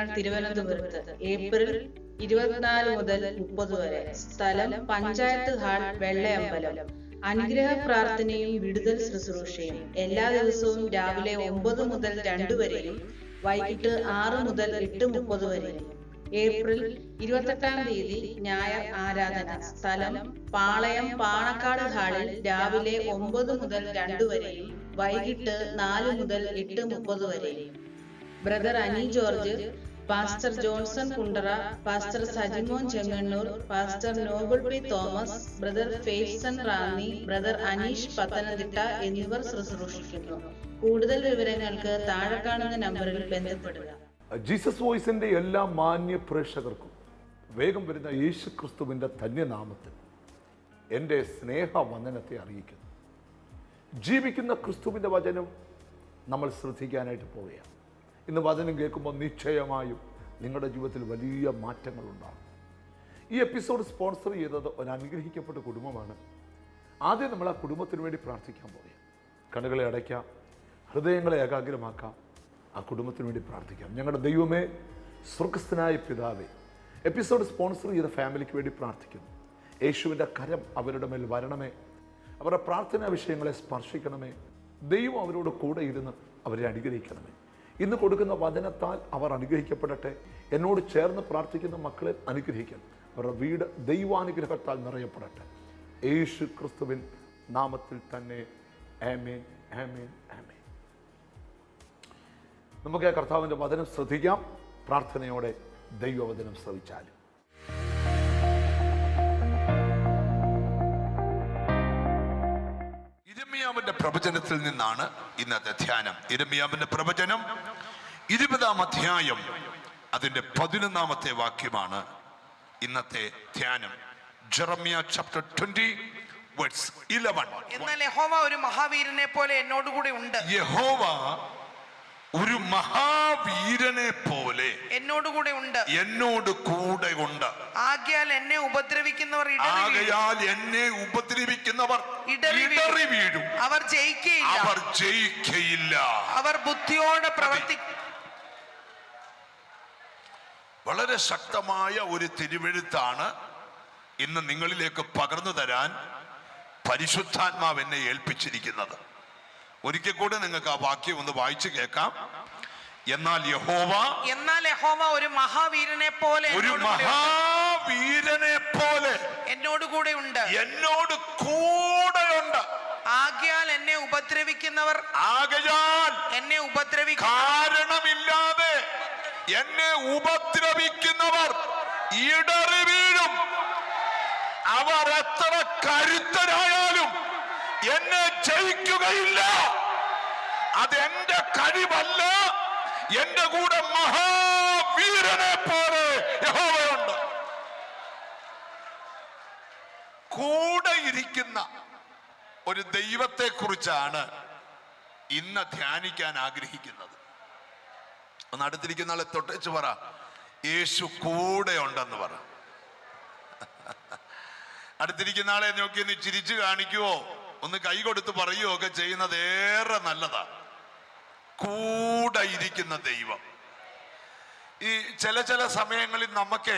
സ്ഥലങ്ങൾ തിരുവനന്തപുരത്ത് ഏപ്രിൽ 24 മുതൽ 30 വരെ. സ്ഥലം പഞ്ചായത്ത് ഹാൾ, വെള്ളയമ്പലം. അനുഗ്രഹ പ്രാർത്ഥനയും വിടുതൽ ശുശ്രൂഷയും എല്ലാ ദിവസവും രാവിലെ 9 മുതൽ 2 വരെയും വൈകിട്ട് 6 മുതൽ 8:30 വരെയും. ഏപ്രിൽ 28-ാം തീയതി ഞായർ ആരാധന. സ്ഥലം പാളയം പാണക്കാട് ഹാളിൽ രാവിലെ 9 മുതൽ 2 വരെയും വൈകിട്ട് 4 മുതൽ 8:30 വരെയും. Brother Ani George, pastor Johnson Kundara, pastor Sajimon Chengannur, pastor Noble P Thomas, brother Feson Ranni, brother Aneesh Pathanamthitta എന്നിവർ ശുശ്രൂഷിക്കുന്നു. കൂടുതൽ വിവരങ്ങൾക്ക് താഴെ കാണുന്ന നമ്പറിൽ ബന്ധപ്പെടുക. ജീസസ് വോയിസിന്റെ എല്ലാ മാന്യ പ്രേക്ഷകർക്കും വേഗം വരുന്ന യേശു ക്രിസ്തുവിന്റെ ധന്യനാമത്തിൽ എൻ്റെ സ്നേഹവന്ദനത്തെ അറിയിക്കുന്നു. ജീവിക്കുന്ന ക്രിസ്തുവിന്റെ വചനം നമ്മൾ ശ്രദ്ധിക്കാനായിട്ട് പോവുകയാണ്. ഇന്ന് വചനം കേൾക്കുമ്പോൾ നിശ്ചയമായും നിങ്ങളുടെ ജീവിതത്തിൽ വലിയ മാറ്റങ്ങൾ ഉണ്ടാകും. ഈ എപ്പിസോഡ് സ്പോൺസർ ചെയ്തത് ഒരു അനുഗ്രഹിക്കപ്പെട്ട കുടുംബമാണ്. ആദ്യം നമ്മൾ ആ കുടുംബത്തിന് വേണ്ടി പ്രാർത്ഥിക്കാൻ പോവുകയാണ്. കണ്ണുകളെ അടയ്ക്കാം, ഹൃദയങ്ങളെ ഏകാഗ്രമാക്കാം, ആ കുടുംബത്തിന് വേണ്ടി പ്രാർത്ഥിക്കാം. ഞങ്ങളുടെ ദൈവമേ, സ്വർഗസ്ഥനായ പിതാവേ, എപ്പിസോഡ് സ്പോൺസർ ചെയ്ത ഫാമിലിക്ക് വേണ്ടി പ്രാർത്ഥിക്കുന്നു. യേശുവിൻ്റെ കരം അവരുടെ മേൽ വരണമേ, അവരുടെ പ്രാർത്ഥനാ വിഷയങ്ങളെ സ്പർശിക്കണമേ. ദൈവം അവരോട് കൂടെ ഇരുന്ന് അവരെ അനുഗ്രഹിക്കണമേ. ഇന്ന് കൊടുക്കുന്ന വചനത്താൽ അവർ അനുഗ്രഹിക്കപ്പെടട്ടെ. എന്നോട് ചേർന്ന് പ്രാർത്ഥിക്കുന്ന മക്കളെ അനുഗ്രഹിക്കണം. അവരുടെ വീട് ദൈവാനുഗ്രഹത്താൽ നിറയപ്പെടട്ടെ. യേശു ക്രിസ്തുവിൻ നാമത്തിൽ തന്നെ ആമേൻ, ആമേൻ, ആമേൻ. നമുക്ക് ആ കർത്താവിൻ്റെ വചനം ശ്രദ്ധിക്കാം. പ്രാർത്ഥനയോടെ ദൈവവചനം ശ്രവിച്ചാലും. യിരെമ്യാവിന്റെ പ്രവചനത്തിൽ നിന്നാണ് ഇന്നത്തെ ധ്യാനം. യിരെമ്യാവിന്റെ പ്രവചനം 20-ാം അധ്യായം അതിന്റെ 11-ാമത്തെ വാക്യമാണ് ഇന്നത്തെ ധ്യാനം. ജെറമ്യ ചാപ്റ്റർ 20 വേഴ്സ് 11. എന്നാൽ യഹോവ ഒരു മഹാവീരനെ പോലെ എന്നോടുകൂടെ ഉണ്ട്. യഹോവ ഒരു മഹാവീരനെ പോലെ എന്നോടുകൂടെ ഉണ്ട്, എന്നോട് കൂടെ ഉണ്ട്. ആകയാൽ എന്നെ ഉപദ്രവിക്കുന്നവർ ഇടറി വീഴും. അവർ ജയിക്കയില്ല. അവർ ബുദ്ധിയോടെ പ്രവർത്തിക്കും. വളരെ ശക്തമായ ഒരു തിരുവെഴുത്താണ് ഇന്ന് നിങ്ങളിലേക്ക് പകർന്നു തരാൻ പരിശുദ്ധാത്മാവ് എന്നെ ഏൽപ്പിച്ചിരിക്കുന്നത്. ഒരിക്കൽ കൂടെ നിങ്ങൾക്ക് ആ വാക്യം ഒന്ന് വായിച്ചു കേൾക്കാം. എന്നാൽ യഹോവ ഒരു മഹാവീരനെ പോലെ എന്നോടുകൂടെ ഉണ്ട്. ആകയാൽ എന്നെ ഉപദ്രവിക്കുന്നവർ കാരണമില്ലാതെ എന്നെ ഉപദ്രവിക്കുന്നവർ ഇടറി വീഴും. അവർ എത്ര കരുത്തരായാലും എന്നെ ജയിക്കുകയില്ല. അതെന്റെ കഴിവല്ല, എന്റെ കൂടെ മഹാവീരനെ പോലെ യഹോവയുണ്ട്. കൂടെ ഇരിക്കുന്ന ഒരു ദൈവത്തെ കുറിച്ചാണ് ഇന്ന് ധ്യാനിക്കാൻ ആഗ്രഹിക്കുന്നത്. ഒന്ന് അടുത്തിരിക്കുന്ന ആളെ തൊട്ടേച്ച് പറ, യേശു കൂടെ ഉണ്ടെന്ന് പറ. അടുത്തിരിക്കുന്ന ആളെ നോക്കി ഒന്ന് ചിരിച്ചു കാണിക്കുവോ, ഒന്ന് കൈ കൊടുത്ത് പറയുകയോ ഒക്കെ ചെയ്യുന്നത് ഏറെ നല്ലതാ. കൂടെ ഇരിക്കുന്ന ദൈവം. ഈ ചില സമയങ്ങളിൽ നമുക്ക്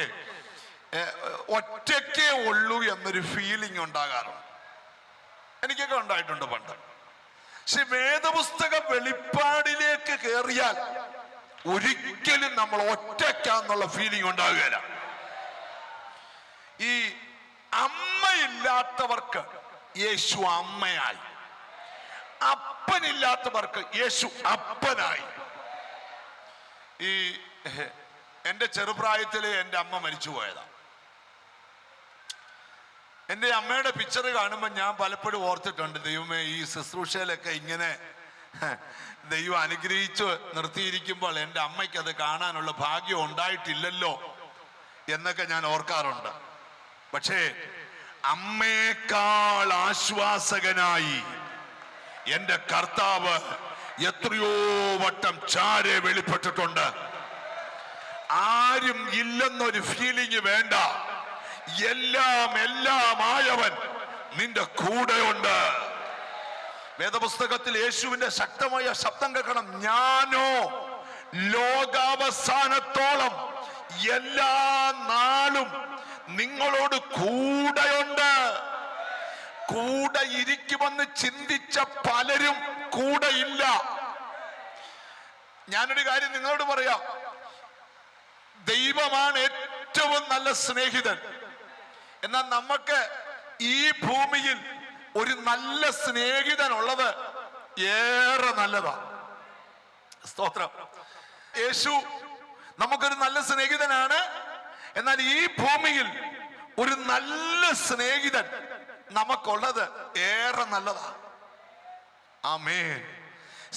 ഒറ്റയ്ക്കേ ഉള്ളൂ എന്നൊരു ഫീലിംഗ് ഉണ്ടാകാറുണ്ട്. എനിക്കൊക്കെ ഉണ്ടായിട്ടുണ്ട് പണ്ട്. പക്ഷെ വേദപുസ്തക വെളിപ്പാടിലേക്ക് കയറിയാൽ ഒരിക്കലും നമ്മൾ ഒറ്റയ്ക്കാന്നുള്ള ഫീലിംഗ് ഉണ്ടാകുകയില്ല. ഈ അമ്മയില്ലാത്തവർക്ക് യേശു അമ്മയായി, അപ്പനില്ലാത്തവർക്ക് യേശു അപ്പനായി. ഈ എൻ്റെ ചെറുപ്രായത്തില് എൻ്റെ അമ്മ മരിച്ചു പോയതാ. എൻ്റെ അമ്മയുടെ പിക്ചർ കാണുമ്പോൾ ഞാൻ പലപ്പോഴും ഓർത്തിട്ടുണ്ട്, ദൈവമേ, ഈ ശുശ്രൂഷയിലൊക്കെ ഇങ്ങനെ ദൈവം അനുഗ്രഹിച്ച് നിർത്തിയിരിക്കുമ്പോൾ എൻ്റെ അമ്മയ്ക്ക് അത് കാണാനുള്ള ഭാഗ്യം ഉണ്ടായിട്ടില്ലല്ലോ എന്നൊക്കെ ഞാൻ ഓർക്കാറുണ്ട്. പക്ഷേ അമ്മയേക്കാൾ ആശ്വാസകനായി എൻ്റെ കർത്താവ് എത്രയോ വട്ടം ചാരെ വെളിപ്പെട്ടിട്ടുണ്ട്. ആരും ഇല്ലെന്നൊരു ഫീലിംഗ് വേണ്ട. എല്ലാം ആയവൻ നിന്റെ കൂടെയുണ്ട്. വേദപുസ്തകത്തിൽ യേശുവിന്റെ ശക്തമായ ശബ്ദം കേൾക്കണം. ഞാനോ ലോകാവസാനത്തോളം എല്ലാ നാളും നിങ്ങളോട് കൂടെയുണ്ട്. കൂടെ ഇരിക്കുമെന്ന് ചിന്തിച്ച പലരും കൂടെ ഇല്ല. ഞാനൊരു കാര്യം നിങ്ങളോട് പറയാം, ദൈവമാണ് ഏറ്റവും നല്ല സ്നേഹിതൻ. എന്നാൽ നമുക്ക് ഈ ഭൂമിയിൽ ഒരു നല്ല സ്നേഹിതൻ ഉള്ളത് ഏറെ നല്ലതാ. സ്തോത്രം. യേശു നമുക്കൊരു നല്ല സ്നേഹിതനാണ്. എന്നാൽ ഈ ഭൂമിയിൽ ഒരു നല്ല സ്നേഹിതൻ നമുക്കുള്ളത് ഏറെ നല്ലതാ. ആമേൻ.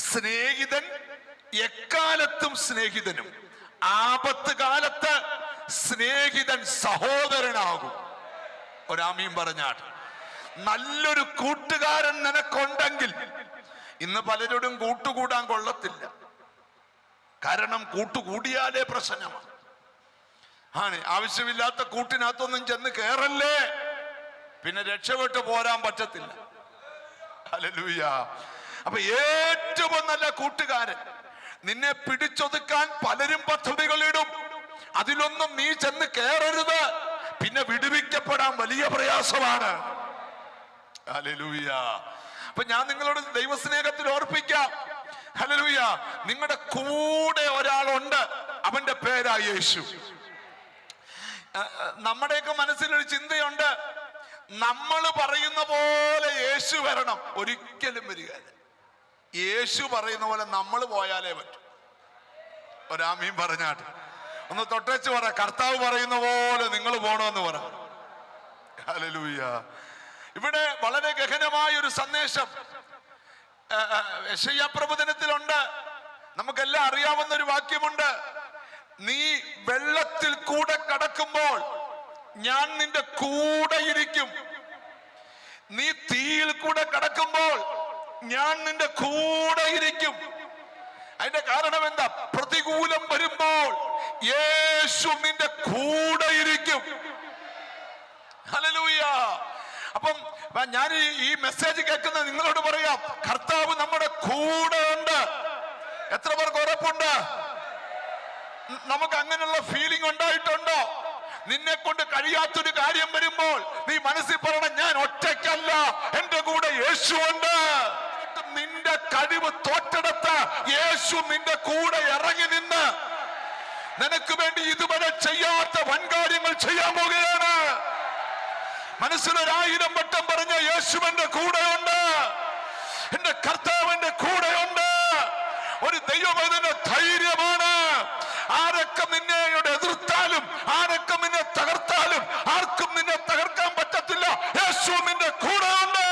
സ്നേഹിതൻ എക്കാലത്തും സ്നേഹിതനും, ആപത്ത് കാലത്ത് സ്നേഹിതൻ സഹോദരനാകും. ഒരാമീൻ പറഞ്ഞാട്ട്. നല്ലൊരു കൂട്ടുകാരൻ നിനക്കുണ്ടെങ്കിൽ ഇന്ന് പലരോടും കൂട്ടുകൂടാൻ കൊള്ളത്തില്ല. കാരണം കൂട്ടുകൂടിയാലേ പ്രശ്നമാണ്. ആവശ്യമില്ലാത്ത കൂട്ടിനകത്തൊന്നും ചെന്ന് കേറല്ലേ, പിന്നെ രക്ഷപ്പെട്ട് പോരാൻ പറ്റത്തില്ല. ഹല്ലേലൂയ. അപ്പൊ ഏറ്റവും നല്ല കൂട്ടുകാരൻ. നിന്നെ പിടിച്ചൊതുക്കാൻ പലരും പദ്ധതികളിടും, അതിലൊന്നും നീ ചെന്ന് കേറരുത്. പിന്നെ വിടുവിക്കപ്പെടാൻ വലിയ പ്രയാസമാണ്. ഹല്ലേലൂയ. അപ്പൊ ഞാൻ നിങ്ങളോട് ദൈവസ്നേഹത്തിൽ ഓർപ്പിക്കാം. ഹല്ലേലൂയ. നിങ്ങളുടെ കൂടെ ഒരാളുണ്ട്, അവന്റെ പേരാ യേശു. നമ്മുടെയൊക്കെ മനസ്സിലൊരു ചിന്തയുണ്ട്, നമ്മൾ പറയുന്ന പോലെ യേശു വരണം. ഒരിക്കലും വരികയില്ല. യേശു പറയുന്ന പോലെ നമ്മൾ പോയാലേ പറ്റും. ഒരാമീൻ പറഞ്ഞാട്ട്. ഒന്ന് തൊട്ടേച്ച് പറ, കർത്താവ് പറയുന്ന പോലെ നിങ്ങൾ പോണമെന്ന് പറ. ഹല്ലേലൂയ. ഇവിടെ വളരെ ഗഹനമായ ഒരു സന്ദേശം യെശയ്യാ പ്രവചനത്തിലുണ്ട്. നമുക്കെല്ലാം അറിയാവുന്ന ഒരു വാക്യമുണ്ട്. നീ വെള്ളത്തിൽ കൂടെ കടക്കുമ്പോൾ ഞാൻ നിന്റെ കൂടെ ഇരിക്കും. നീ തീയിൽ കൂടെ കടക്കുമ്പോൾ ഞാൻ നിന്റെ കൂടെ ഇരിക്കും. അതിന്റെ കാരണം എന്താ? പ്രതികൂലം വരുമ്പോൾ യേശു നിന്റെ കൂടെ ഇരിക്കും. ഹല്ലേലൂയ. അപ്പം ഞാൻ ഈ മെസ്സേജ് കേൾക്കുന്ന നിങ്ങളോട് പറയാം, കർത്താവ് നമ്മുടെ കൂടെ ഉണ്ട്. എത്ര പേർക്ക് ഉറപ്പുണ്ട്? നമുക്ക് അങ്ങനെയുള്ള ഫീലിംഗ് ഉണ്ടായിട്ടുണ്ടോ? നിന്നെ കൊണ്ട് കഴിയാത്തൊരു കാര്യം വരുമ്പോൾ നീ മനസ്സിൽ പറയണം, ഞാൻ ഒറ്റയ്ക്കല്ല, എന്റെ കൂടെ യേശു ഉണ്ട്. നിന്റെ കഴിവ് തോറ്റെടുത്ത് യേശു നിന്റെ കൂടെ ഇറങ്ങി നിന്ന് നിനക്ക് വേണ്ടി ഇതുവരെ ചെയ്യാത്ത വൻകാര്യങ്ങൾ ചെയ്യാൻ പോകുകയാണ്. മനസ്സിലൊരായിരം വട്ടം പറഞ്ഞ യേശുവിന്റെ കൂടെയുണ്ട്, എന്റെ കർത്താവിന്റെ കൂടെയുണ്ട്. ഒരു ദൈവവേദന ധൈര്യമാണ്. ആരൊക്കെ നിന്നെ എതിർത്താലും, ആരൊക്കെ നിന്നെ തകർത്താലും, ആർക്കും നിന്നെ തകർക്കാൻ പറ്റത്തില്ല. യേശു നിന്റെ കൂടെയുണ്ട്.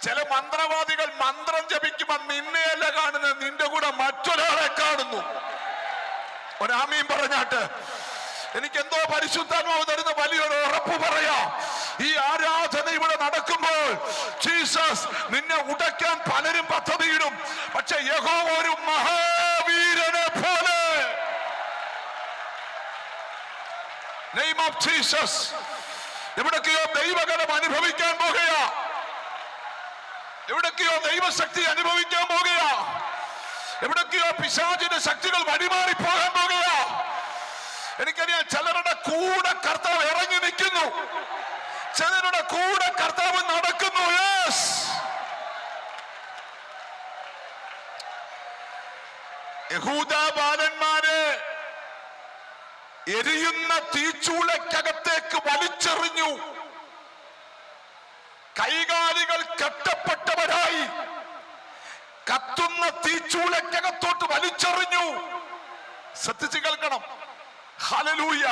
ചില മന്ത്രവാദികൾ മന്ത്രം ജപിക്കുമ്പോൾ നിന്നെയല്ല കാണുന്നത്, നിന്റെ കൂടെ മറ്റൊരാളെ കാണുന്നു. ഒരാമീൻ പറഞ്ഞാട്ട്. എനിക്കെന്തോ പരിശുദ്ധാത്മാവ് തരുന്ന വലിയൊരു ഉറപ്പ് പറയാം. ഈ ആരാധന ഇവിടെ നടക്കുമ്പോൾ ജീസസ് നിന്നെ ഉടയ്ക്കാൻ പലരും പദ്ധതിയിടും. പക്ഷെ യഹോവ ഒരു മഹാവീരനെ പോലെ, നെയിം ഓഫ് ജീസസ്, എവിടൊക്കെയോ ദൈവകരം അനുഭവിക്കാൻ പോകുകയാ, എവിടൊക്കെയോ ദൈവശക്തി അനുഭവിക്കാൻ പോകുകയാ, എവിടൊക്കെയോ പിശാചിന്റെ ശക്തികൾ വഴിമാറിപ്പോകാൻ പോകുകയാ. എനിക്കറിയാം, ചിലരുടെ കൂടെ കർത്താവ് ഇറങ്ങി നിൽക്കുന്നു, ചിലരുടെ കൂടെ കർത്താവ് നടക്കുന്നു. യെസ്, യഹൂദ ബാലന്മാരെ എരിയുന്ന തീച്ചൂളക്കകത്തേക്ക് വലിച്ചെറിഞ്ഞു. കൈകാലുകൾ കെട്ടപ്പെട്ടവരായി കത്തുന്ന തീച്ചൂളക്കകത്തോട്ട് വലിച്ചെറിഞ്ഞു. ശ്രദ്ധിച്ചു കേൾക്കണം. ഹല്ലേലൂയ.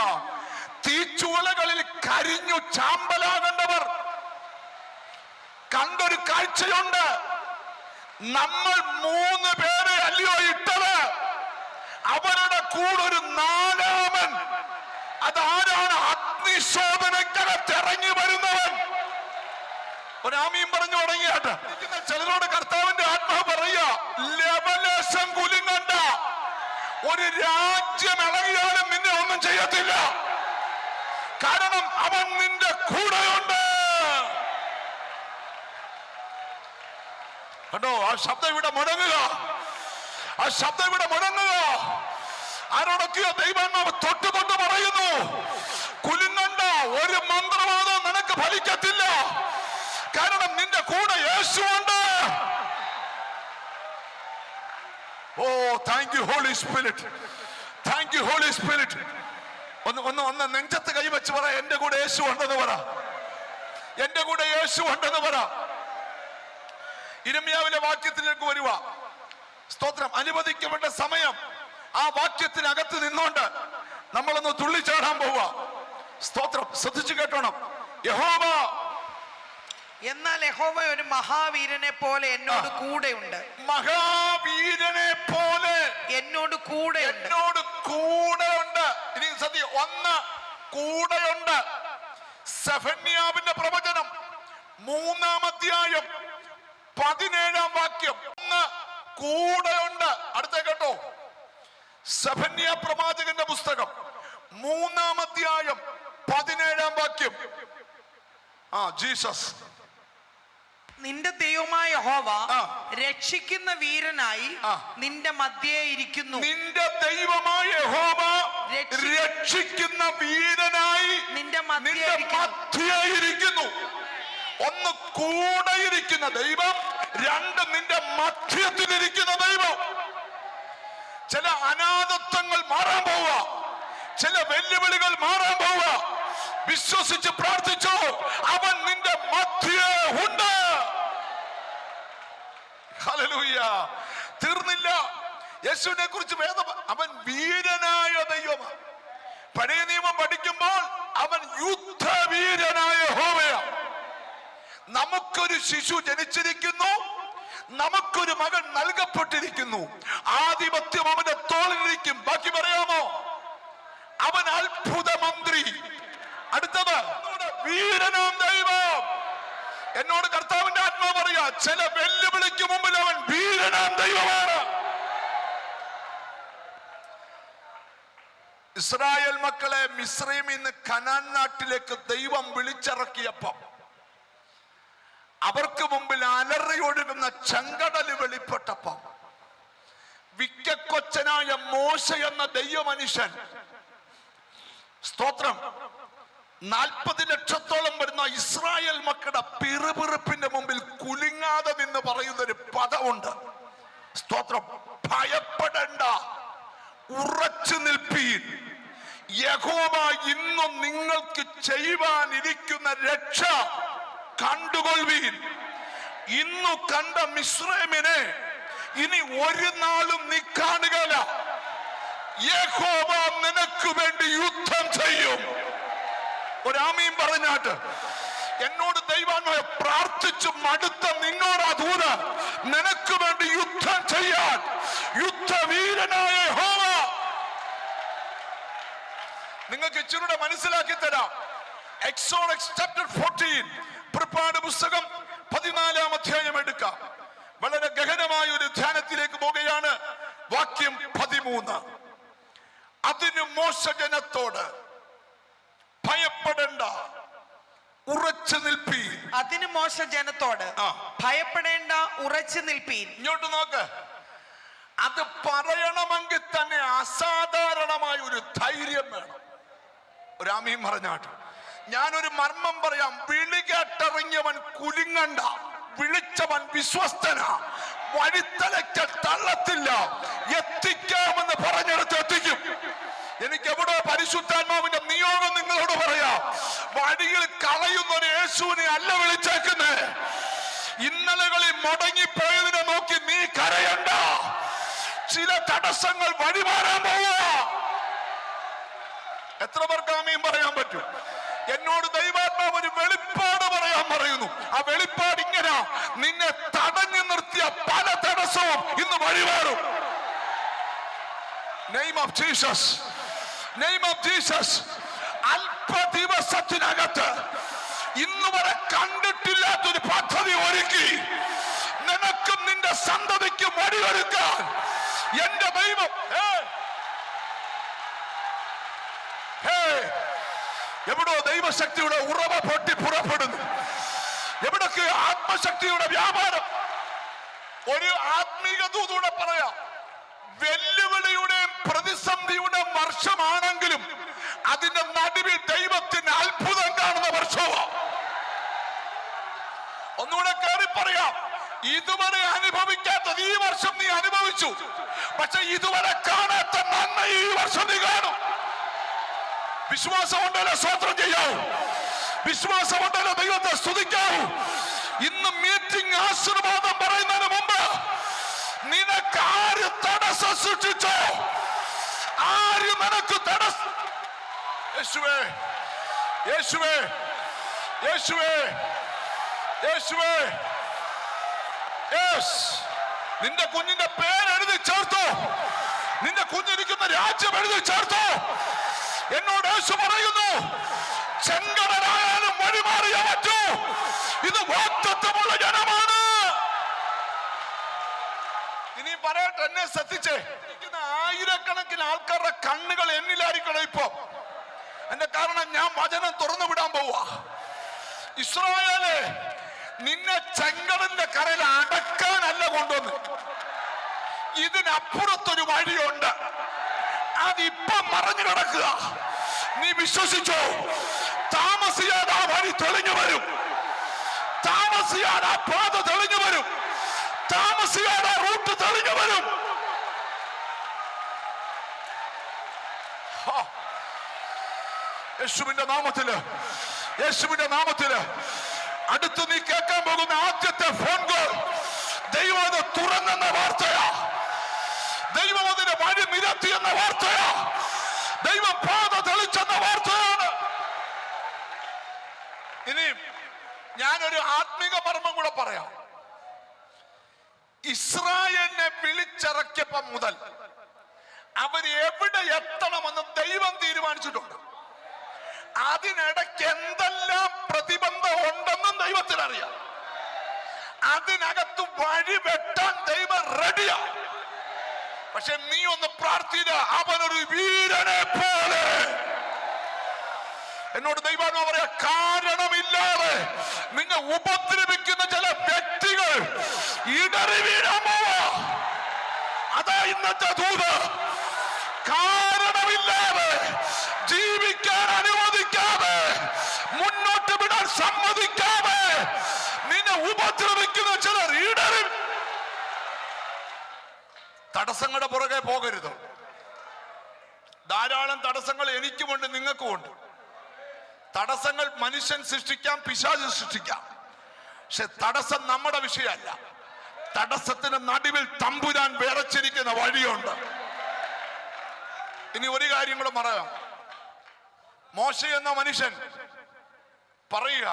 തീച്ചൂളകളിൽ കരിഞ്ഞു ചാമ്പലാകേണ്ടവർ കണ്ടൊരു കാഴ്ചയുണ്ട്. നമ്മൾ 3 പേരെ അല്ലയോ ഇട്ടത്, അവരുടെ കൂടെ ഒരു 4-ാമൻ. അതാരാണ്? അഗ്നിശോധനക്കകത്ത് ഇറങ്ങി വരുന്നവൻ. ഒരാമീൻ പറഞ്ഞു തുടങ്ങിയാട്ട്. ചിലരോട് കർത്താവിന്റെ ആത്മാവ് പറയുക, ലവലേശം കുലുങ്ങണ്ട. ഒരു രാജ്യം ഇളകിയാലും നിന്നെ ഒന്നും ചെയ്യത്തില്ല. കാരണം അവൻ നിന്റെ കൂടെയുണ്ട്. കണ്ടോ, ആ ശബ്ദം ഇവിടെ മുടങ്ങുക. ആ ശബ്ദം ഇവിടെ മുഴങ്ങുക. ആരോടൊക്കെയോ ദൈവാത്മാവ് തൊട്ടുകൊണ്ട് പറയുന്നു, കുലുങ്ങണ്ട, ഒരു മന്ത്രവാദവും നിനക്ക് ഫലിക്കത്തില്ല, കാരണം നിന്റെ കൂടെ യേശുവുണ്ട്. Oh, thank you Holy Spirit, thank you Holy Spirit. ഒന്ന് നെഞ്ചത്ത് കൈവച്ച് പറ, എന്റെ കൂടെ യേശു ഉണ്ടെന്ന് പറ, എന്റെ കൂടെ യേശു ഉണ്ടെന്ന് പറ. ഇരമ്യാവിലെ വാക്യത്തിലേക്ക് വരുക. സ്തോത്രം. അനുവദിക്കപ്പെട്ട സമയം ആ വാക്യത്തിനകത്ത് നിന്നുകൊണ്ട് നമ്മളൊന്ന് തുള്ളിച്ചാടാൻ പോവുക. സ്തോത്രം. ശ്രദ്ധിച്ചു കേട്ടോണം. യഹോവ, എന്നാൽ യഹോവ ഒരു മഹാവീരനെ പോലെ എന്നോട് കൂടെയുണ്ട്. മഹാവീരനെ പോലെ എന്നോട് കൂടെയുണ്ട്. എന്നോട് കൂടെയുണ്ട്. ഇനി സത്യം, ഒന്ന് കൂടെയുണ്ട്. സെഫന്യാവിന്റെ പ്രവചനം 3-ാം അധ്യായം 17-ാം വാക്യം. ഒന്ന് കൂടെയുണ്ട്. അടുത്ത കേട്ടോ, സെഫന്യ പ്രവാചകന്റെ പുസ്തകം 3-ാം അധ്യായം 17-ാം വാക്യം. ജീസസ്, നിന്റെ ദൈവമായ യഹോവ രക്ഷിക്കുന്ന വീരനായി നിന്റെ മധ്യേ ഇരിക്കുന്നു. നിന്റെ ദൈവമായ യഹോവ രക്ഷിക്കുന്ന വീരനായി നിന്റെ മധ്യേ ഇരിക്കുന്നു. ഒന്ന് കൂടെ ഇരിക്കുന്ന ദൈവം, രണ്ട് നിന്റെ മധ്യത്തിലിരിക്കുന്ന ദൈവം. ചില അനാഥത്വങ്ങൾ മാറാൻ പോവുക, ചില വെല്ലുവിളികൾ മാറാൻ പോവുക. വിശ്വസിച്ച് പ്രാർത്ഥിച്ചോ, അവൻ നിന്റെ മധ്യേ ഉണ്ട്. ഹല്ലേലൂയ. തീർന്നില്ല. യേശുവിനെ കുറിച്ച് വേദം, അവൻ വീരനായ ദൈവമാണ്. പഴയ നിയമം പഠിക്കുമ്പോൾ അവൻ യുദ്ധവീരനായ യഹോവയാണ്. നമുക്കൊരു ശിശു ജനിച്ചിരിക്കുന്നു, നമുക്കൊരു മകൻ നൽകപ്പെട്ടിരിക്കുന്നു. ആധിപത്യം അവന്റെ തോളിലിരിക്കും. ബാക്കി പറയാമോ? അവൻ അത്ഭുത മന്ത്രി. അടുത്തത് വീരനാം ദൈവം. എന്നോട് കർത്താവിന്റെ ആത്മാവ് പറയാ, ചില വെല്ലുവിളിക്ക് മുമ്പിൽ അവൻ വീരനാം ദൈവമാണ്. ഇസ്രായേൽ മക്കളെ മിസ്രൈമിൽ നിന്ന് കനാൻ നാട്ടിലേക്ക് ദൈവം വിളിച്ചിറക്കിയപ്പം അവർക്ക് മുമ്പിൽ അലറിയൊഴുകുന്ന ചെങ്കടല് വെളിപ്പെട്ടപ്പം വിക്കക്കൊച്ചനായ മോശ എന്ന ദൈവമനുഷ്യൻ, സ്തോത്രം, 40 ലക്ഷത്തോളം വരുന്ന ഇസ്രായേൽ മക്കളുടെ പിറുപിറുപ്പിന്റെ മുമ്പിൽ കുലുങ്ങാതെ നിന്ന് പറയുന്നൊരു പദമുണ്ട്. സ്തോത്രം. ഭയപ്പെടേണ്ട, ഉറച്ചു നിൽപ്പീൻ, യഹോവ ഇന്നും നിങ്ങൾക്ക് ചെയ്യുവാനിരിക്കുന്ന രക്ഷ കണ്ടുകൊള്ളുവീൻ. ഇന്നു കണ്ട മിസ്രൈമിനെ ഇനി ഒരു നാളും നീ കാണുകയില്ല. യഹോവ നിനക്ക് വേണ്ടി യുദ്ധം ചെയ്യും. ഒരാമീൻ പറഞ്ഞാട്ട്. എന്നോട് ദൈവാത്മാവ് പ്രാർത്ഥിച്ചു മടുത്ത നിന്നോട് ദൂത, നിനക്ക് വേണ്ടി യുദ്ധം ചെയ്യാൻ യുദ്ധവീരനായ യഹോവ. നിങ്ങൾക്ക് ഇച്ചിരൂടെ മനസ്സിലാക്കി തരാം. എക്സോഡസ് ചാപ്റ്റർ 14, പുറപ്പാട് പുസ്തകം 14-ാം അധ്യായം എടുക്കാം. വളരെ ഗഹനമായ ഒരു ധ്യാനത്തിലേക്ക് പോവുകയാണ്. വാക്യം 13. അതിന് മോശ ജനത്തോട്, ഭയപ്പെടേണ്ട, ഉറച്ചു നിൽപ്പീൻ. അതിന് മോശ ജനത്തോട്, ഭയപ്പെടേണ്ട, ഉറച്ചു നിൽപ്പീൻ. ഇങ്ങോട്ട് നോക്ക്. അത് പറയണമെങ്കിൽ തന്നെ അസാധാരണമായ ഒരു ധൈര്യം വേണം. ഒരാമീൻ പറഞ്ഞാട്ട്. ഞാനൊരു മർമ്മം പറയാം. വിളി കേട്ടിറങ്ങിയവൻ കുലുങ്ങണ്ട, വിളിച്ചവൻ വിശ്വസ്തനാ. വഴിത്തലയ്ക്ക് തള്ളത്തില്ല, എത്തിക്കാമെന്ന് പറഞ്ഞെടുത്ത് എത്തിക്കും. എനിക്ക് എവിടെ പരിശുദ്ധാത്മാവിന്റെ നിയോഗം നിങ്ങളോട് പറയാം. വഴിയിൽ കളയുന്ന ഒരു യേശുവിനെ അല്ല വിളിച്ചേക്കുന്നേ. ഇന്നലകളിൽ മുടങ്ങിപ്പോയതിനെ നോക്കി നീ കരയണ്ട. ചില തടസ്സങ്ങൾ വഴിമാറാൻ പോവുക. എത്ര പേർക്ക് ആമീൻ പറയാൻ പറ്റും? എന്നോട് ദൈവാത്മാവ് ഒരു വെളിപ്പാട് പറയാൻ പറയുന്നു. ആ വെളിപ്പാട് ഇങ്ങനെ, നിന്നെ തടഞ്ഞു നിർത്തിയ പല തടസ്സവും ഇന്ന് വഴിമാറും. Name of Jesus, name of Jesus. അല്പ ദിവസത്തിനകത്ത് ഇന്ന് വരെ കണ്ടിട്ടില്ലാത്തൊരു പദ്ധതി ഒരുക്കി നിനക്കും നിന്റെ സന്തതിക്കും വഴിയൊരുക്കാൻ എന്റെ ദൈവം. എവിടോ ദൈവശക്തിയുടെ ഉറവ പൊട്ടി പുറപ്പെടുന്നു. എവിടൊക്കെ ആത്മശക്തിയുടെ വ്യാപാരം. ഒരു ആത്മീക ദൂതൂടെ പറയാം. വെല്ലുവിളിയുടെയും പ്രതിസന്ധിയുടെ വർഷമാണെങ്കിലും അതിന്റെ നടുവിൽ ദൈവത്തിന് അത്ഭുതം കാണുന്ന വർഷമാണ്. ഒന്നുകൂടെ കയറി പറയാം, ഇതുവരെ അനുഭവിക്കാത്തത് ഈ വർഷം നീ അനുഭവിച്ചു. പക്ഷെ ഇതുവരെ കാണാത്ത നന്മ ഈ വർഷം നീ കാണും. വിശ്വാസം ഉണ്ടല്ലോ സ്തോത്രം ചെയ്യാവൂ. വിശ്വാസം ഉണ്ടല്ലോ ദൈവത്തെ സ്തുതിക്കാവൂ. ഇന്ന് മീറ്റിംഗ് ആശീർവാദം പറയുന്നതിന് മുമ്പ് നിനക്ക് ആര് തടസ്സം സൃഷ്ടിച്ചോ, ആര് നിനക്ക് തടസ്സം, യേശുവേ യേശുവേ യേശുവേ യേശുവേ, നിന്റെ കുഞ്ഞിന്റെ പേരെഴുതി ചേർത്തോ, നിന്റെ കുഞ്ഞിരിക്കുന്ന രാജ്യം എഴുതി ചേർത്തോ. എന്നോട് യേശു പറയുന്നു, ചെങ്കടലായാലും വഴിമാറിയേ പറ്റൂ. ഇത് വാഗ്ദത്തമുള്ള ജനമാണ്. ഇനി പറയട്ടെ, എന്നെ ശ്രദ്ധിച്ചേ, ആയിരക്കണക്കിന് ആൾക്കാരുടെ കണ്ണുകൾ എന്നിലായിരിക്കണം ഇപ്പൊ. എന്റെ കാരണം ഞാൻ വചനം തുറന്നു വിടാൻ പോവാ. ഇസ്രായേലേ, നിന്നെ ചെങ്കടലിന്റെ കരയിൽ അടക്കാനല്ല കൊണ്ടുവന്ന്, ഇതിനപ്പുറത്തൊരു വഴിയുണ്ട്. അതിപ്പം മറഞ്ഞു കിടക്കുക. നീ വിശ്വസിച്ചോ? താമസിയാതെ ആ വഴി തെളിഞ്ഞു വരും. താമസിയാതെ ആ പാത തെളിഞ്ഞു വരും. താമസിയാതെ ആ റൂട്ട് തെളിഞ്ഞു വരും. യേശുവിന്റെ നാമത്തില്, യേശുവിന്റെ നാമത്തില് അടുത്ത് നീ കേൾക്കാൻ പോകുന്ന ആദ്യത്തെ ഫോൺ കോൾ ദൈവം അത് തുറന്നെന്ന വാർത്തയാ. ദൈവം അതിന് വഴി നിരത്തി എന്ന വാർത്തയാ. ദൈവം പാത തെളിച്ചെന്ന വാർത്തയാണ്. ഇനി ഞാനൊരു ആത്മീക മർമ്മം കൂടെ പറയാം. ഇസ്രായേലിനെ വിളിച്ചിറക്കിയപ്പം മുതൽ അവർ എവിടെ എത്തണമെന്ന് ദൈവം തീരുമാനിച്ചിട്ടുണ്ട്. അതിനിടയ്ക്ക് എന്തെല്ലാം പ്രതിബന്ധം ഉണ്ടെന്നും ദൈവത്തിനറിയാം. അതിനകത്ത് വഴി വെട്ടാൻ ദൈവം റെഡിയാ. പക്ഷെ നീ ഒന്ന് പ്രാർത്ഥിക്കുക, അവനൊരു വീരനെ പോലെ. എന്നോട് ദൈവം പറയാ, കാരണമില്ലാതെ നിന്നെ ഉപദ്രവിക്കുന്ന ചില വ്യക്തികൾ ഇടറി വീഴാൻ പോവാ. അതാ ഇന്നത്തെ ദൂത്. കാരണമില്ലാതെ ജീവിക്കാൻ അനുവദിക്കാതെ, മുന്നോട്ട് വിടാൻ സമ്മതിക്കാതെ നിന്നെ ഉപദ്രവിക്കുന്ന ചിലർ ഇടറി. തടസ്സങ്ങളുടെ പുറകെ പോകരുത്. ധാരാളം തടസ്സങ്ങൾ എനിക്കുമുണ്ട്, നിങ്ങൾക്കുമുണ്ട്. തടസ്സങ്ങൾ മനുഷ്യൻ സൃഷ്ടിക്കാം, പിശാച് സൃഷ്ടിക്കാം. പക്ഷെ തടസ്സം നമ്മുടെ വിഷയമല്ല. തടസ്സത്തിന് നടുവിൽ തമ്പുരാൻ വിറച്ചിരിക്കുന്ന വഴിയുണ്ട്. ഇനി ഒരു കാര്യം കൂടെ പറയാം. മോശ എന്ന മനുഷ്യൻ പറയുക,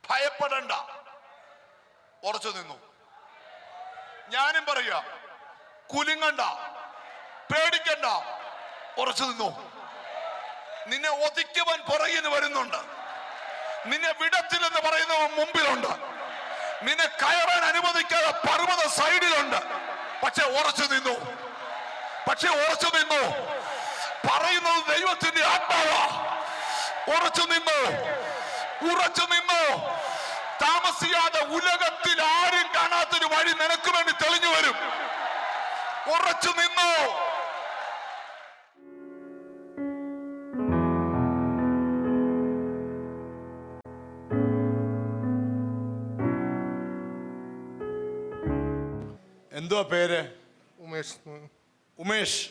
ഭയപ്പെടണ്ട, ഉറച്ചു നിന്നു. ഞാനും പറയുക, കുലുങ്ങണ്ട, പേടിക്കണ്ട, ഉറച്ചു നിന്നു. നിന്നെ ഒതുക്കിയവൻ പുറകിന് വരുന്നുണ്ട്. നിന്നെ വിടത്തില്ലെന്ന് പറയുന്നവൻ മുമ്പിലുണ്ട്. നിന്നെ കയറാൻ അനുവദിക്കാതെ പർവ്വത സൈഡിലുണ്ട്. പക്ഷെ ഉറച്ചു നിന്നു. പക്ഷെ ഉറച്ചു നിന്നു. പറയുന്നത് ദൈവത്തിന്റെ ആത്മാവാ. ഉറച്ചു നിന്നു, ഉറച്ചു നിന്നു. താമസിയാതെ ഉലകത്തിൽ ആരും കാണാത്തൊരു വഴി നിനക്ക് വേണ്ടി തെളിഞ്ഞു വരും. ഉറച്ചു നിന്നു. എന്തുവാ പേര്? ഉമേഷ്. ഉമേഷ്.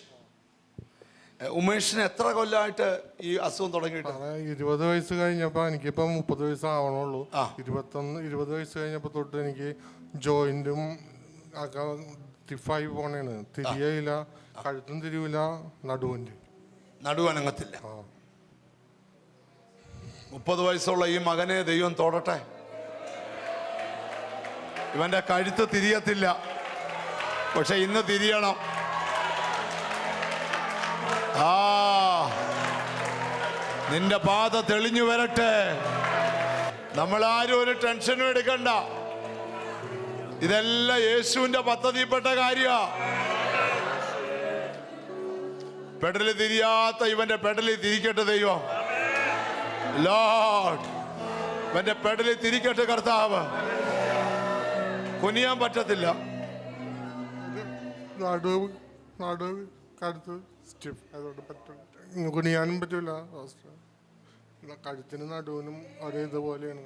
ഉമേഷിന് എത്ര കൊല്ലമായിട്ട് ഈ അസുഖം തുടങ്ങിയിട്ട്? 20 വയസ്സ് കഴിഞ്ഞപ്പോൾ, എനിക്കിപ്പോൾ 30 വയസ്സാവണുള്ളൂ. 20 വയസ്സ് കഴിഞ്ഞപ്പോൾ തൊട്ട് എനിക്ക് ജോയിന്റും ഒക്കെ സ്റ്റിഫായി പോണേണ്. തിരിയയില്ല, കഴുത്തും തിരിവില്ല, നടുവനങ്ങത്തില്ല. 30 വയസ്സുള്ള ഈ മകനെ ദൈവം തൊടട്ടെ. ഇവന്റെ കഴുത്ത് തിരിയത്തില്ല, പക്ഷെ ഇന്ന് തിരിയണം. നിന്റെ പാത തെളിഞ്ഞു വരട്ടെ. നമ്മളാരും ഒരു ടെൻഷനും എടുക്കണ്ട. ഇതെല്ലാം യേശുവിന്റെ പദ്ധതിപ്പെട്ട കാര്യ. പെടലി തിരിയാത്ത ഇവന്റെ പെടലി തിരിക്കട്ടെ ദൈവം. ലോർഡ്, ഇവന്റെ പെടലി തിരിക്കട്ടെ കർത്താവ്. കുനിയാൻ പറ്റത്തില്ല. നടു കഴുത്ത് സ്റ്റിഫ് അതുകൊണ്ട് പറ്റില്ല, കുനിയാനും പറ്റൂല. കഴുത്തിനും നടുവിനും ഒരേ ഇതുപോലെയാണ്.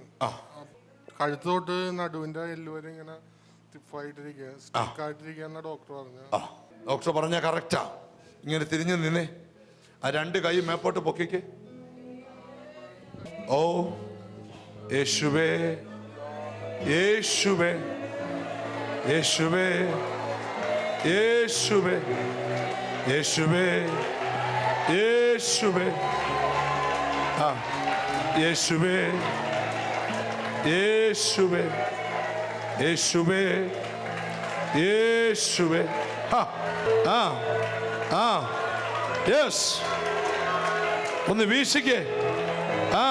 കഴുത്ത് തൊട്ട് നടുവിന്റെ എല്ല് വരെ ഇങ്ങനെ സ്റ്റിഫായിട്ടിരിക്കുക, സ്റ്റിക്കായിട്ടിരിക്കാന്ന ഡോക്ടർ പറഞ്ഞു. ഡോക്ടർ പറഞ്ഞ കറക്റ്റാ. ഇങ്ങനെ തിരിഞ്ഞു നിന്നേ, ആ രണ്ട് കൈ മേപ്പോട്ട് പൊക്കിക്ക്. ഓ യേശുവേ യേശുവേ യേശുവേ യേശുവേ യേശുവേ യേശുവേ ആ യേശുവേ യേശുവേ യേശുവേ യേശുവേ ആ ആ യെസ്, ഒന്ന് വീശിക്കേ. ആ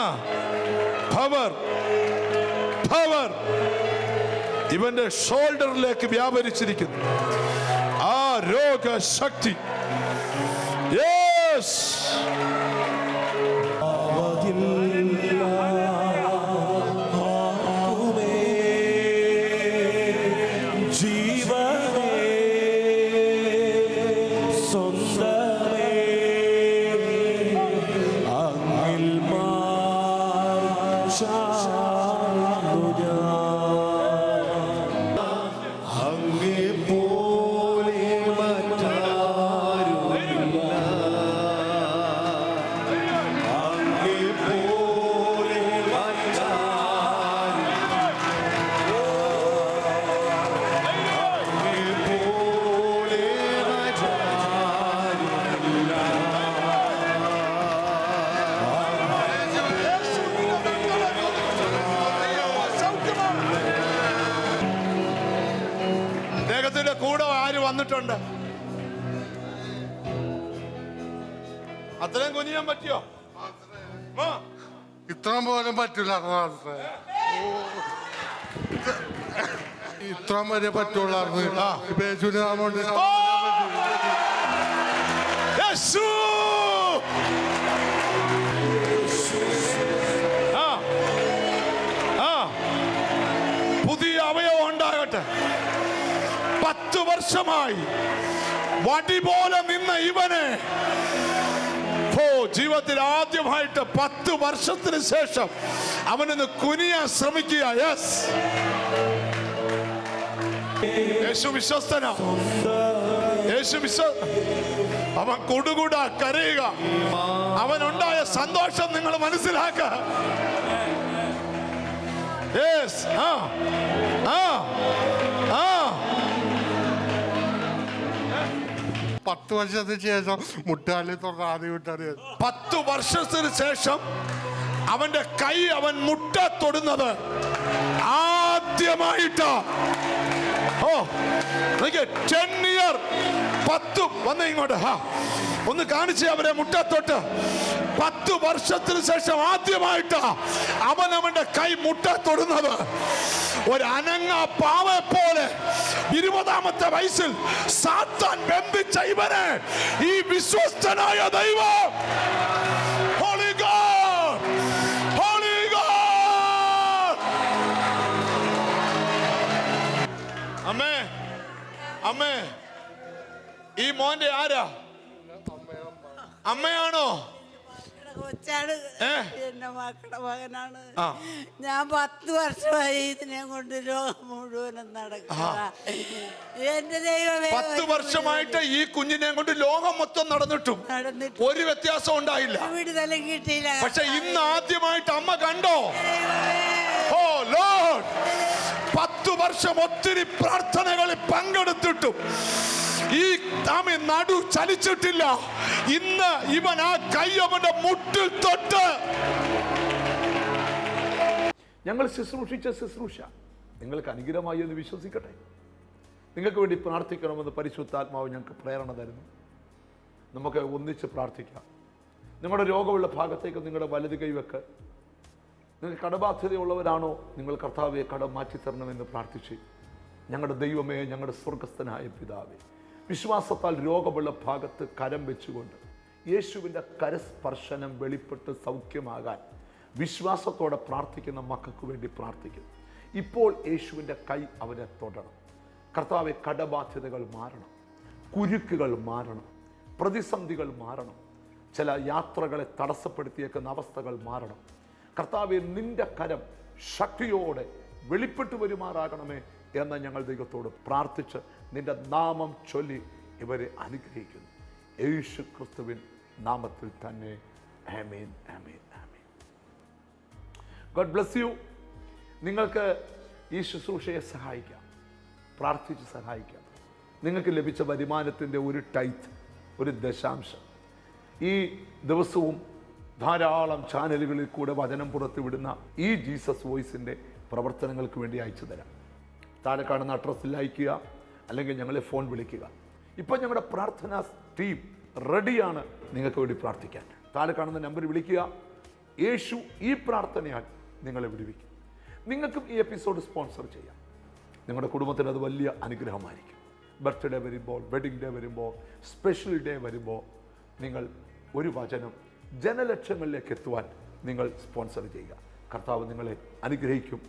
പവർ പവർ ഇവന്റെ ഷോൾഡറിലേക്ക് വ്യാപരിച്ചിരിക്കുന്നു ആ രോഗശക്തി. യെസ്, കൂടെ ആര് വന്നിട്ടുണ്ട്? അത്രയും കുനിയാൻ പറ്റിയോ? ഇത്രയും പോലും പറ്റില്ല, ഇത്രയും വരെ പറ്റുള്ളായിരുന്നു. പുതിയ അവയവം ഉണ്ടാകട്ടെ. 10 വർഷമായി വടി പോലെ നിന്ന ഇവനെ ജീവിതത്തിൽ ആദ്യമായിട്ട് 10 വർഷത്തിന് ശേഷം അവനൊന്ന് കുനിയാൻ ശ്രമിക്കുക. യെസ്, യേശു വിശ്വസ്തനാ. യേശു അവൻ കൊടുകൂട കരയുക. അവനുണ്ടായ സന്തോഷം നിങ്ങൾ മനസ്സിലാക്കുക. യെസ്, ആ ആ ആ 10 വർഷത്തിന് ശേഷം മുട്ടാലി തൊടാതെ വിട്ടാല് 10 വർഷത്തിന് ശേഷം അവന്റെ കൈ അവൻ മുട്ട തൊടുന്നത് ആദ്യമായിട്ടാ. ഓ 10 ഇയർ 10 വന്ന് ഇങ്ങോട്ട് ഒന്ന് കാണിച്ചേ അവരെ മുട്ടത്തൊട്ട്. 10 വർഷത്തിന് ശേഷം ആദ്യമായിട്ടാ അവന്റെ കൈ മുട്ട തൊടുന്നത്. ഒരു അനങ്ങ പാവെ പോലെ 20ാമത്തെ വയസ്സിൽ സാത്താൻ ബന്ധിച്ച ഇവനെ ഈ വിശ്വസ്തനായ ദൈവം ഹോളി ഗോഡ്, ഹോളി ഗോഡ്. അമ്മേ, അമ്മേ, ഈ മോന്റെ ആരാ? അമ്മയാണോ? കൊച്ചാണ്, എന്റെ മക്കളുടെ മകനാണ്. ഞാൻ 10 വർഷമായി ഇതിനെ കൊണ്ട് ലോകം മുഴുവനും നടക്കുക. എന്റെ ദൈവമേ, 10 വർഷമായിട്ട് ഈ കുഞ്ഞിനെ കൊണ്ട് ലോകം മൊത്തം നടന്നിട്ടും ഒരു വ്യത്യാസം ഉണ്ടായില്ല. വിടുതലും കിട്ടിയില്ല. പക്ഷെ ഇന്ന് ആദ്യമായിട്ട് അമ്മ കണ്ടോ? ഓ ലോർഡ്, 10 വർഷം ഒത്തിരി പ്രാർത്ഥനകളിൽ പങ്കെടുത്തിട്ടും ഈ നടു ചലിച്ചിട്ടില്ല. ഇന്ന് ഇവൻ ആ കൈ അവന്റെ മുട്ടിൽ തൊട്ട്. ഞങ്ങൾ ശുശ്രൂഷിച്ച ശുശ്രൂഷ നിങ്ങൾക്ക് അനുഗ്രഹമായി എന്ന് വിശ്വസിക്കട്ടെ. നിങ്ങൾക്ക് വേണ്ടി പ്രാർത്ഥിക്കണമെന്ന് പരിശുദ്ധാത്മാവ് ഞങ്ങൾക്ക് പ്രേരണ തരുന്നു. നമുക്ക് ഒന്നിച്ച് പ്രാർത്ഥിക്കാം. നിങ്ങളുടെ രോഗമുള്ള ഭാഗത്തേക്ക് നിങ്ങളുടെ വലത് കൈവെക്ക്. നിങ്ങൾ കടബാധ്യതയുള്ളവരാണോ? നിങ്ങൾ കർത്താവെ കടം മാറ്റിത്തരണമെന്ന് പ്രാർത്ഥിച്ച്, ഞങ്ങളുടെ ദൈവമേ, ഞങ്ങളുടെ സ്വർഗസ്ഥനായ പിതാവേ, വിശ്വാസത്താൽ രോഗമുള്ള ഭാഗത്ത് കരം വെച്ചുകൊണ്ട് യേശുവിൻ്റെ കരസ്പർശനം വെളിപ്പെട്ട് സൗഖ്യമാകാൻ വിശ്വാസത്തോടെ പ്രാർത്ഥിക്കുന്ന മക്കൾക്ക് വേണ്ടി പ്രാർത്ഥിക്കുന്നു. ഇപ്പോൾ യേശുവിൻ്റെ കൈ അവരെ തൊടണം. കർത്താവെ, കടബാധ്യതകൾ മാറണം, കുരുക്കുകൾ മാറണം, പ്രതിസന്ധികൾ മാറണം, ചില യാത്രകളെ തടസ്സപ്പെടുത്തിയേക്കുന്ന അവസ്ഥകൾ മാറണം. കർത്താവേ, നിന്റെ കരം ശക്തിയോടെ വെളിപ്പെട്ടു വരുമാറാകണമേ എന്ന് ഞങ്ങൾ ദൈവത്തോട് പ്രാർത്ഥിച്ച് നിന്റെ നാമം ചൊല്ലി ഇവരെ അനുഗ്രഹിക്കുന്നു. യേശു ക്രിസ്തുവിൻ നാമത്തിൽ തന്നെ. ആമേൻ, ആമേൻ, ആമേൻ. God bless you. നിങ്ങൾക്ക് ഈ ശുശ്രൂഷയെ സഹായിക്കാം, പ്രാർത്ഥിച്ച് സഹായിക്കാം. നിങ്ങൾക്ക് ലഭിച്ച വരുമാനത്തിൻ്റെ ഒരു ടൈത്ത്, ഒരു ദശാംശം ഈ ദിവസവും ധാരാളം ചാനലുകളിൽ കൂടെ വചനം പുറത്തുവിടുന്ന ഈ ജീസസ് വോയിസിൻ്റെ പ്രവർത്തനങ്ങൾക്ക് വേണ്ടി അയച്ചു തരാം. താഴെ കാണുന്ന അഡ്രസ്സിൽ അയക്കുക, അല്ലെങ്കിൽ ഞങ്ങളെ ഫോൺ വിളിക്കുക. ഇപ്പം ഞങ്ങളുടെ പ്രാർത്ഥനാ ടീം റെഡിയാണ് നിങ്ങൾക്ക് വേണ്ടി പ്രാർത്ഥിക്കാൻ. താഴെ കാണുന്ന നമ്പർ വിളിക്കുക. യേശു ഈ പ്രാർത്ഥനയാൽ നിങ്ങളെ വിടുവിക്കും. നിങ്ങൾക്കും ഈ എപ്പിസോഡ് സ്പോൺസർ ചെയ്യാം. നിങ്ങളുടെ കുടുംബത്തിന് അത് വലിയ അനുഗ്രഹമായിരിക്കും. ബർത്ത്ഡേ വരുമ്പോൾ, വെഡിങ് ഡേ വരുമ്പോൾ, സ്പെഷ്യൽ ഡേ വരുമ്പോൾ നിങ്ങൾ ഒരു വചനം ജനലക്ഷങ്ങളിലേക്ക് എത്തുവാൻ നിങ്ങൾ സ്പോൺസർ ചെയ്യുക. കർത്താവ് നിങ്ങളെ അനുഗ്രഹിക്കും.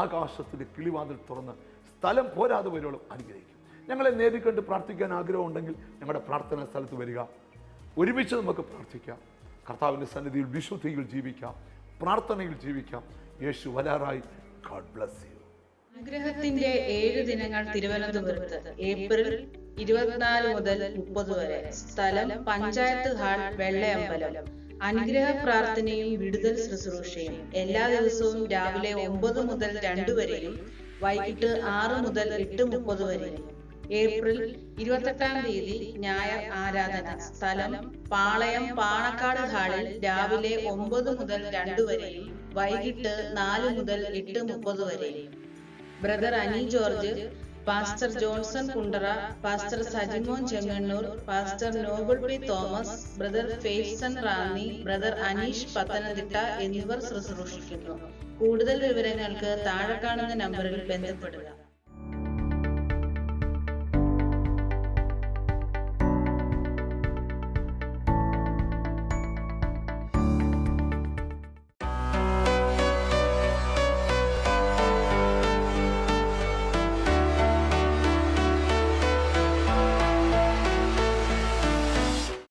ആകാശത്തിൻ്റെ കിളിവാതിൽ തുറന്ന് സ്ഥലം പോരാതെ വരുവോളം അനുഗ്രഹിക്കും. ഞങ്ങളെ നേരിൽ കണ്ട് പ്രാർത്ഥിക്കാൻ ആഗ്രഹമുണ്ടെങ്കിൽ ഞങ്ങളുടെ പ്രാർത്ഥനാ സ്ഥലത്ത് വരിക. ഒരുമിച്ച് നമുക്ക് പ്രാർത്ഥിക്കാം. കർത്താവിൻ്റെ സന്നിധിയിൽ വിശുദ്ധിയിൽ ജീവിക്കാം, പ്രാർത്ഥനയിൽ ജീവിക്കാം. യേശു വരാറായി. God bless you. അനുഗ്രഹത്തിന്റെ 7 ദിനങ്ങൾ തിരുവനന്തപുരത്ത് ഏപ്രിൽ 24 മുതൽ 30 വരെ. സ്ഥലം പഞ്ചായത്ത് ഹാൾ, വെള്ളയമ്പലം. അനുഗ്രഹ പ്രാർത്ഥനയും വിടുതൽ ശുശ്രൂഷയും എല്ലാ ദിവസവും രാവിലെ 9 മുതൽ 2 വരെയും വൈകിട്ട് 6 മുതൽ 8:30 വരെയും. ഏപ്രിൽ 28-ാം തീയതി ഞായർ ആരാധന. സ്ഥലം പാളയം പാണക്കാട് ഹാളിൽ രാവിലെ 9 മുതൽ 2 വരെയും വൈകിട്ട് 4 മുതൽ 8:30 വരെയും. Brother Ani George, pastor Johnson Kundara, pastor Sajimon Chengannur, pastor Noble P Thomas, brother Feson Ranni, brother Aneesh Pathanamthitta എന്നിവർ ശുശ്രൂഷിക്കുന്നു. കൂടുതൽ വിവരങ്ങൾക്ക് താഴെ കാണുന്ന നമ്പറിൽ ബന്ധപ്പെടുക.